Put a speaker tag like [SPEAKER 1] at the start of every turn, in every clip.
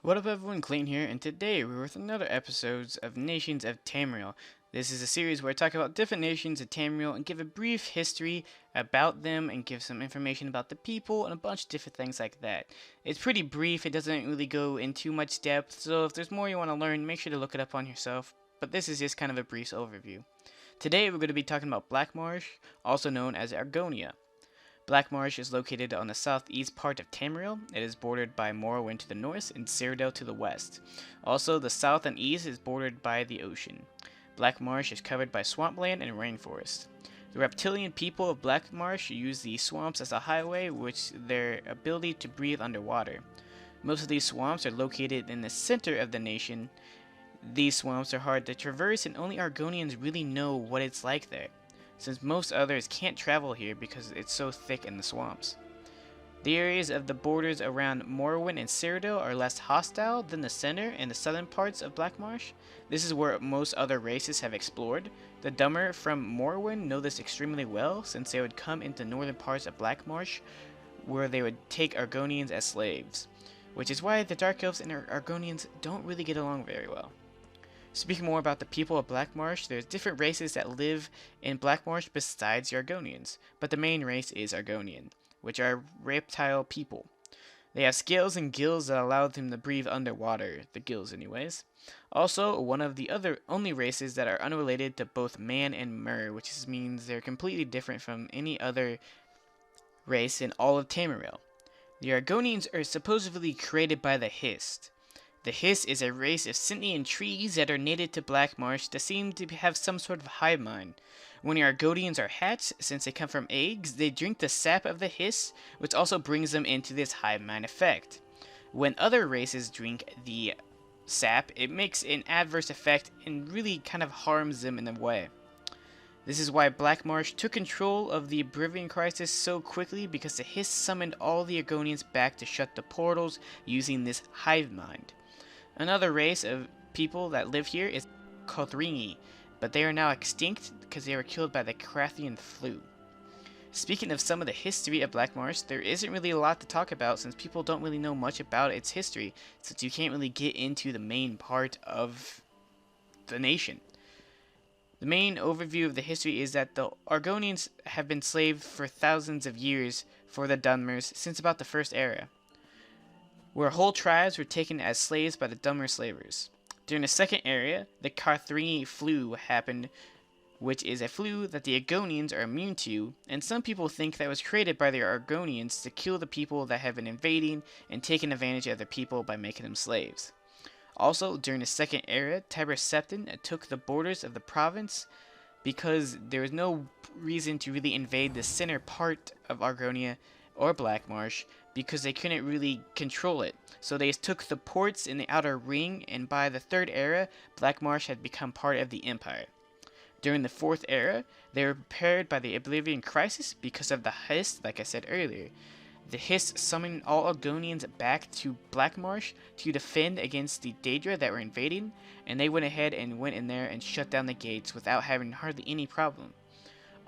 [SPEAKER 1] What up everyone, Clean here, and today we're with another episode of Nations of Tamriel. This is a series where I talk about different nations of Tamriel and give a brief history about them and give some information about the people and a bunch of different things like that. It's pretty brief, it doesn't really go in too much depth, so if there's more you want to learn, make sure to look it up on yourself, but this is just kind of a brief overview. Today we're going to be talking about Black Marsh, also known as Argonia. Black Marsh is located on the southeast part of Tamriel. It is bordered by Morrowind to the north and Cyrodiil to the west. Also, the south and east is bordered by the ocean. Black Marsh is covered by swampland and rainforest. The reptilian people of Black Marsh use the swamps as a highway, which their ability to breathe underwater. Most of these swamps are located in the center of the nation. These swamps are hard to traverse and only Argonians really know what it's like there, since most others can't travel here because it's so thick in the swamps. The areas of the borders around Morrowind and Cyrodiil are less hostile than the center and the southern parts of Black Marsh. This is where most other races have explored. The Dummer from Morrowind know this extremely well, since they would come into northern parts of Black Marsh where they would take Argonians as slaves, which is why the Dark Elves and Argonians don't really get along very well. Speaking more about the people of Black Marsh, there's different races that live in Black Marsh besides the Argonians, but the main race is Argonian, which are reptile people. They have scales and gills that allow them to breathe underwater, the gills anyways. Also, one of the only races that are unrelated to both man and mer, which means they're completely different from any other race in all of Tamriel. The Argonians are supposedly created by the Hist. The Hiss is a race of sentient trees that are native to Black Marsh that seem to have some sort of hive mind. When the Argonians are hatched, since they come from eggs, they drink the sap of the Hiss, which also brings them into this hive mind effect. When other races drink the sap, it makes an adverse effect and really kind of harms them in a way. This is why Black Marsh took control of the Oblivion Crisis so quickly, because the Hiss summoned all the Argonians back to shut the portals using this hive mind. Another race of people that live here is Kothringi, but they are now extinct because they were killed by the Krathian flu. Speaking of some of the history of Black Marsh, there isn't really a lot to talk about since people don't really know much about its history, since you can't really get into the main part of the nation. The main overview of the history is that the Argonians have been slaves for thousands of years for the Dunmers since about the First Era, where whole tribes were taken as slaves by the Dummer slavers. During the Second Era, the Kothringi flu happened, which is a flu that the Argonians are immune to, and some people think that was created by the Argonians to kill the people that have been invading and taking advantage of their people by making them slaves. Also, during the Second Era, Tiber Septon took the borders of the province because there was no reason to really invade the center part of Argonia or Black Marsh, because they couldn't really control it. So they took the ports in the outer ring, and by the Third Era, Black Marsh had become part of the Empire. During the Fourth Era, they were prepared by the Oblivion Crisis because of the Hist, like I said earlier. The Hist summoned all Argonians back to Black Marsh to defend against the Daedra that were invading, and they went ahead and went in there and shut down the gates without having hardly any problem.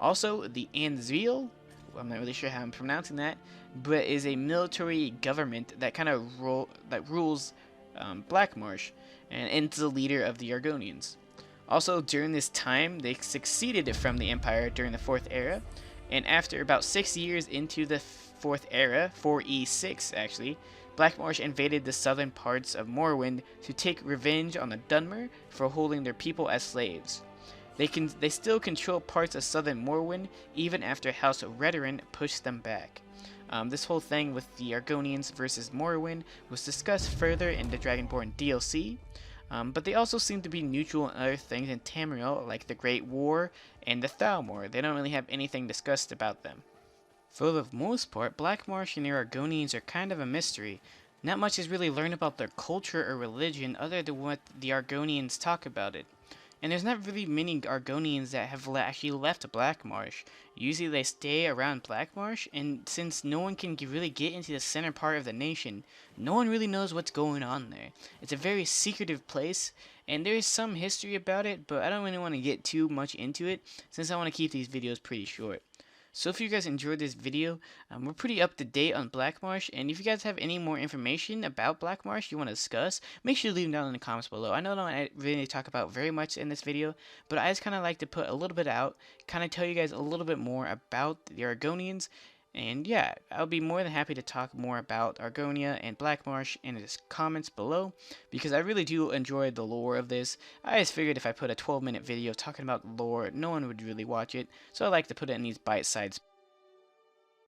[SPEAKER 1] Also, the Anzriel, I'm not really sure how I'm pronouncing that, but is a military government that kind of rules Black Marsh and is the leader of the Argonians. Also, during this time, they succeeded from the Empire during the Fourth Era, and after about 6 years into the Fourth Era, 4E6 actually, Black Marsh invaded the southern parts of Morrowind to take revenge on the Dunmer for holding their people as slaves. They still control parts of southern Morrowind even after House Redoran pushed them back. This whole thing with the Argonians versus Morrowind was discussed further in the Dragonborn DLC, but they also seem to be neutral in other things in Tamriel, like the Great War and the Thalmor. They don't really have anything discussed about them. For the most part, Black Marsh and the Argonians are kind of a mystery. Not much is really learned about their culture or religion other than what the Argonians talk about it. And there's not really many Argonians that have actually left Black Marsh. Usually they stay around Black Marsh, and since no one can really get into the center part of the nation, no one really knows what's going on there. It's a very secretive place, and there is some history about it, but I don't really want to get too much into it, since I want to keep these videos pretty short. So if you guys enjoyed this video, we're pretty up to date on Black Marsh, and if you guys have any more information about Black Marsh you want to discuss, make sure to leave them down in the comments below. I know I don't really talk about very much in this video, but I just kind of like to put a little bit out, kind of tell you guys a little bit more about the Argonians. And yeah, I'll be more than happy to talk more about Argonia and Black Marsh in the comments below, because I really do enjoy the lore of this. I just figured if I put a 12-minute video talking about lore, no one would really watch it, so I like to put it in these bite-sized